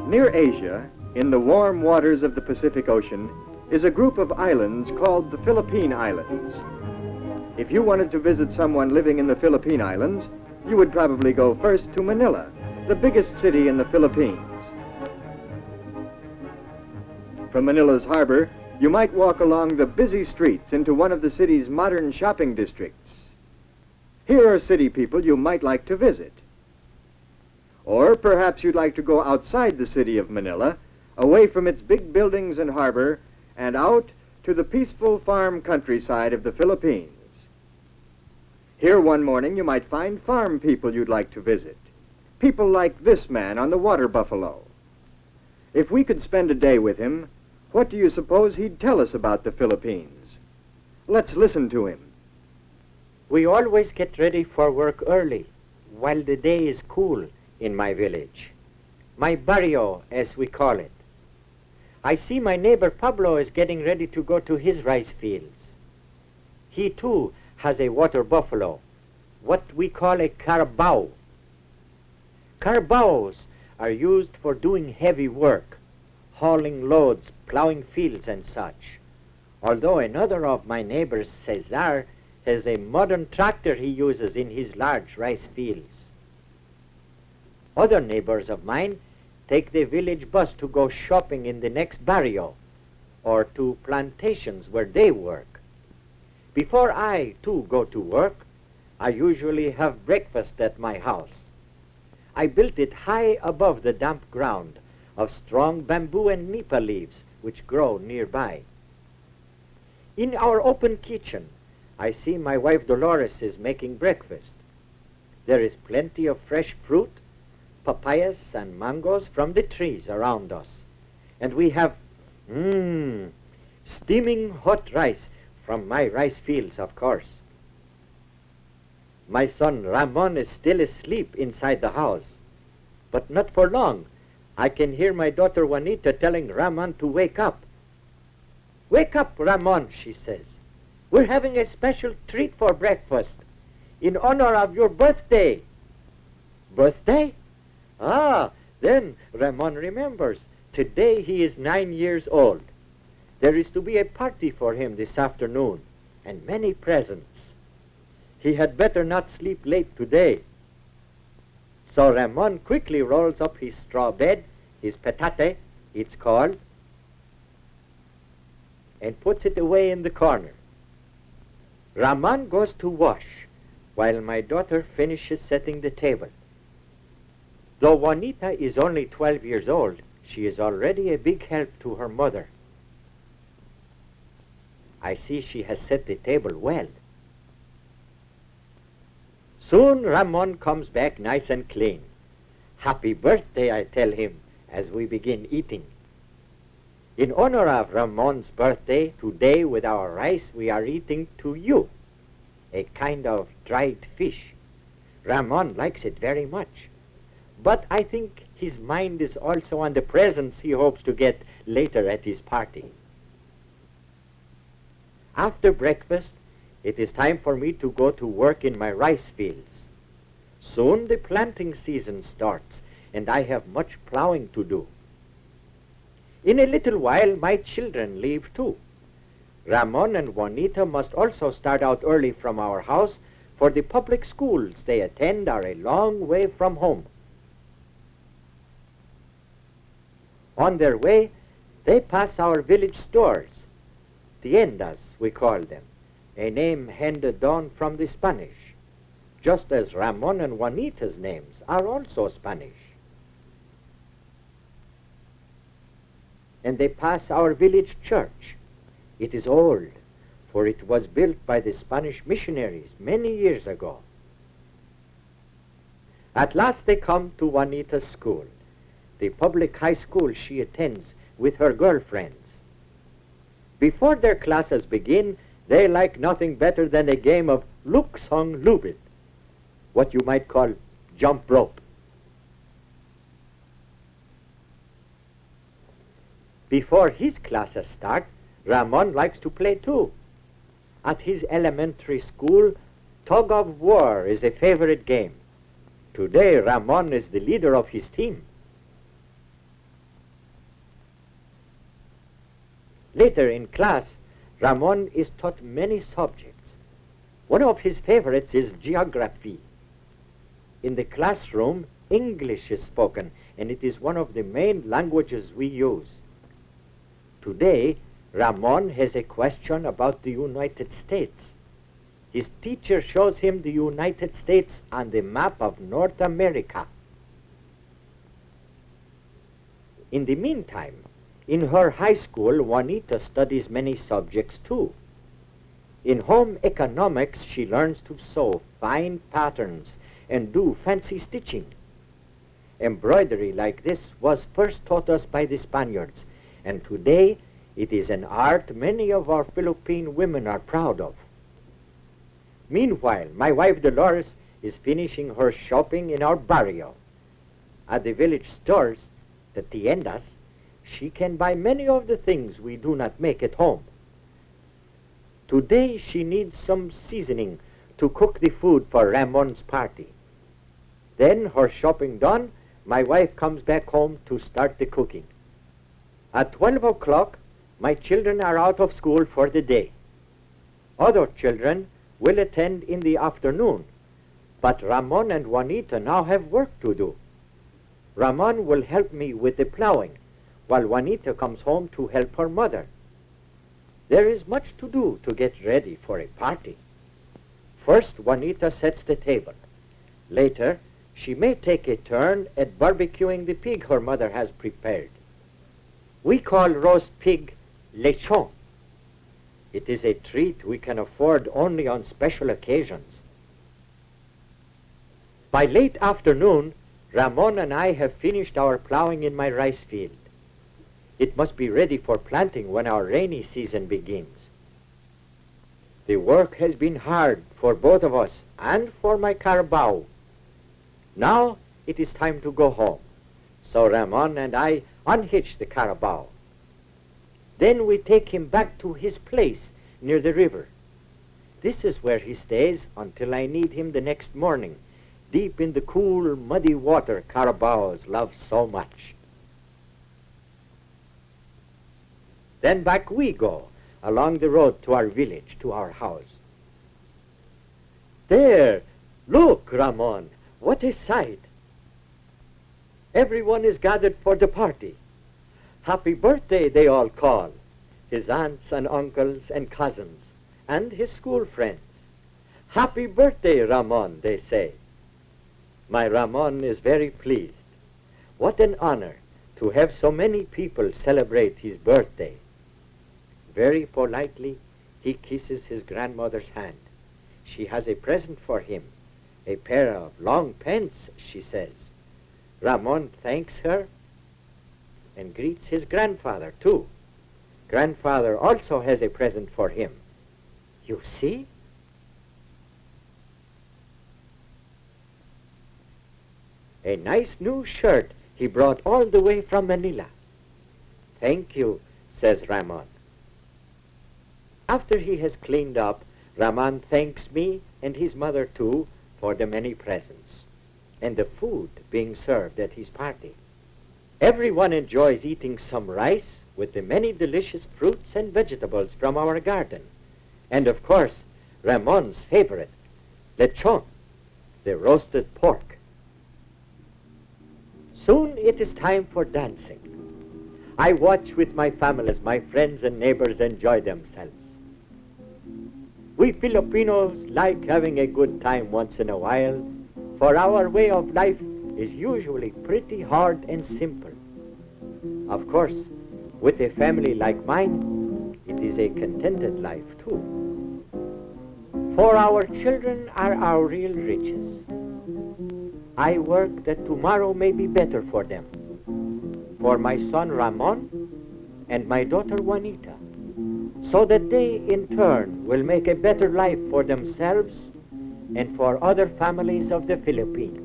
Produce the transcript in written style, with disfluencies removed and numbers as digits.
Near Asia, in the warm waters of the Pacific Ocean, is a group of islands called the Philippine Islands. If you wanted to visit someone living in the Philippine Islands, you would probably go first to Manila, the biggest city in the Philippines. From Manila's harbor, you might walk along the busy streets into one of the city's modern shopping districts. Here are city people you might like to visit. Or perhaps you'd like to go outside the city of Manila, away from its big buildings and harbor, and out to the peaceful farm countryside of the Philippines. Here one morning you might find farm people you'd like to visit. People like this man on the water buffalo. If we could spend a day with him, what do you suppose he'd tell us about the Philippines? Let's listen to him. We always get ready for work early, while the day is cool in my village. My barrio, as we call it. I see my neighbor Pablo is getting ready to go to his rice fields. He too has a water buffalo, what we call a carabao. Carabaos are used for doing heavy work, hauling loads, plowing fields and such. Although another of my neighbors, Cesar, has a modern tractor he uses in his large rice fields. Other neighbors of mine take the village bus to go shopping in the next barrio or to plantations where they work. Before I, too, go to work, I usually have breakfast at my house. I built it high above the damp ground of strong bamboo and nipa leaves which grow nearby. In our open kitchen, I see my wife Dolores is making breakfast. There is plenty of fresh fruit, papayas and mangoes from the trees around us. And we have, steaming hot rice from my rice fields, of course. My son Ramon is still asleep inside the house, but not for long. I can hear my daughter Juanita telling Ramon to wake up. "Wake up, Ramon," she says. "We're having a special treat for breakfast in honor of your birthday." Birthday? Ah, then Ramon remembers. Today he is 9 years old. There is to be a party for him this afternoon, and many presents. He had better not sleep late today. So Ramon quickly rolls up his straw bed, his petate, it's called, and puts it away in the corner. Ramon goes to wash, while my daughter finishes setting the table. Though Juanita is only 12 years old, she is already a big help to her mother. I see she has set the table well. Soon Ramon comes back nice and clean. "Happy birthday," I tell him as we begin eating. In honor of Ramon's birthday, today with our rice we are eating tuyo, a kind of dried fish. Ramon likes it very much. But I think his mind is also on the presents he hopes to get later at his party. After breakfast, it is time for me to go to work in my rice fields. Soon the planting season starts, and I have much plowing to do. In a little while, my children leave too. Ramon and Juanita must also start out early from our house, for the public schools they attend are a long way from home. On their way, they pass our village stores, tiendas we call them, a name handed down from the Spanish, just as Ramon and Juanita's names are also Spanish. And they pass our village church. It is old, for it was built by the Spanish missionaries many years ago. At last they come to Juanita's school, the public high school she attends with her girlfriends. Before their classes begin, they like nothing better than a game of luksong lubid, what you might call jump rope. Before his classes start, Ramon likes to play too. At his elementary school, tug of war is a favorite game. Today, Ramon is the leader of his team. Later in class, Ramon is taught many subjects. One of his favorites is geography. In the classroom, English is spoken, and it is one of the main languages we use. Today, Ramon has a question about the United States. His teacher shows him the United States on the map of North America. In the meantime, in her high school, Juanita studies many subjects too. In home economics, she learns to sew fine patterns and do fancy stitching. Embroidery like this was first taught us by the Spaniards, and today it is an art many of our Philippine women are proud of. Meanwhile, my wife Dolores is finishing her shopping in our barrio. At the village stores, the tiendas, she can buy many of the things we do not make at home. Today she needs some seasoning to cook the food for Ramon's party. Then, her shopping done, my wife comes back home to start the cooking. At 12 o'clock, my children are out of school for the day. Other children will attend in the afternoon, but Ramon and Juanita now have work to do. Ramon will help me with the plowing, while Juanita comes home to help her mother. There is much to do to get ready for a party. First, Juanita sets the table. Later, she may take a turn at barbecuing the pig her mother has prepared. We call roast pig lechon. It is a treat we can afford only on special occasions. By late afternoon, Ramon and I have finished our plowing in my rice field. It must be ready for planting when our rainy season begins. The work has been hard for both of us and for my carabao. Now it is time to go home, so Ramon and I unhitch the carabao. Then we take him back to his place near the river. This is where he stays until I need him the next morning, deep in the cool, muddy water carabaos love so much. Then back we go, along the road to our village, to our house. There, look, Ramon, what a sight! Everyone is gathered for the party. Happy birthday, they all call, his aunts and uncles and cousins, and his school friends. Happy birthday, Ramon, they say. My Ramon is very pleased. What an honor to have so many people celebrate his birthday. Very politely, he kisses his grandmother's hand. She has a present for him, a pair of long pants, she says. Ramon thanks her and greets his grandfather, too. Grandfather also has a present for him. You see? A nice new shirt he brought all the way from Manila. Thank you, says Ramon. After he has cleaned up, Ramon thanks me and his mother too for the many presents and the food being served at his party. Everyone enjoys eating some rice with the many delicious fruits and vegetables from our garden. And of course, Ramon's favorite, lechon, the roasted pork. Soon it is time for dancing. I watch with my family as my friends and neighbors enjoy themselves. We Filipinos like having a good time once in a while, for our way of life is usually pretty hard and simple. Of course, with a family like mine, it is a contented life too. For our children are our real riches. I work that tomorrow may be better for them, for my son Ramon and my daughter Juanita, so that they in turn will make a better life for themselves and for other families of the Philippines.